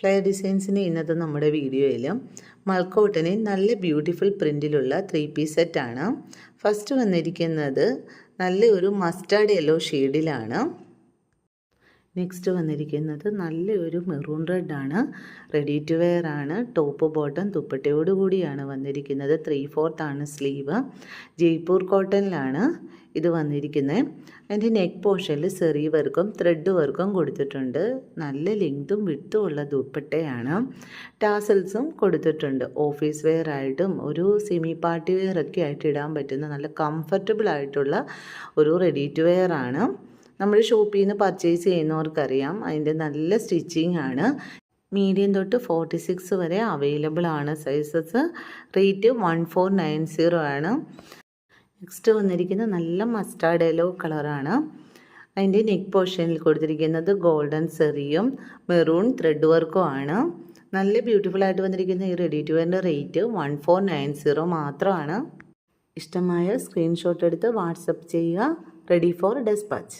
Flare ഡിസൈൻസിൻ്റെ ഇന്നത്തെ നമ്മുടെ വീഡിയോയിൽ മൽക്കോട്ടന് നല്ല ബ്യൂട്ടിഫുൾ പ്രിൻറ്റിലുള്ള 3 പീസ് സെറ്റാണ്. ഫസ്റ്റ് വന്നിരിക്കുന്നത് നല്ല ഒരു മസ്റ്റാർഡ് യെല്ലോ ഷെയ്ഡിലാണ്. നെക്സ്റ്റ് വന്നിരിക്കുന്നത് നല്ലൊരു മെറൂൺ റെഡ് ആണ്. റെഡി ടു വെയർ ആണ്. ടോപ്പ് ബോട്ടം ദുപ്പട്ടയോട് കൂടിയാണ് വന്നിരിക്കുന്നത്. 3/4 ആണ് സ്ലീവ്. ജയ്പൂർ കോട്ടണിലാണ് ഇത് വന്നിരിക്കുന്നത്. അതിൻ്റെ നെക്ക് പോർഷനിൽ സെറി വർക്കും ത്രെഡ് വർക്കും കൊടുത്തിട്ടുണ്ട്. നല്ല ലെങ്തും വിട്ടും ഉള്ള ദുപ്പട്ടയാണ്. ടാസൽസും കൊടുത്തിട്ടുണ്ട്. ഓഫീസ് വെയർ ആയിട്ടും ഒരു സെമി പാർട്ടി വെയർ ഒക്കെ ആയിട്ട് ഇടാൻ പറ്റുന്ന നല്ല കംഫർട്ടബിൾ ആയിട്ടുള്ള ഒരു റെഡി ടു വെയർ ആണ്. നമ്മൾ ഷോപ്പിൽ നിന്ന് പർച്ചേസ് ചെയ്യുന്നവർക്കറിയാം അതിൻ്റെ നല്ല സ്റ്റിച്ചിങ് ആണ്. മീഡിയം തൊട്ട് 46 വരെ അവൈലബിൾ ആണ് സൈസസ്. റേറ്റ് 1490 ആണ്. നെക്സ്റ്റ് വന്നിരിക്കുന്നത് നല്ല മസ്റ്റാർഡ് യെല്ലോ കളറാണ്. അതിൻ്റെ നെക്ക് പോർഷനിൽ കൊടുത്തിരിക്കുന്നത് ഗോൾഡൻ സെറിയും മെറൂൺ ത്രെഡ് വർക്കും ആണ്. നല്ല ബ്യൂട്ടിഫുൾ ആയിട്ട് വന്നിരിക്കുന്ന ഈ റെഡി ടു വെയറിൻ്റെ റേറ്റ് 1490 മാത്രമാണ്. ഇഷ്ടമായ സ്ക്രീൻഷോട്ട് എടുത്ത് വാട്സപ്പ് ചെയ്യുക. Ready for dispatch.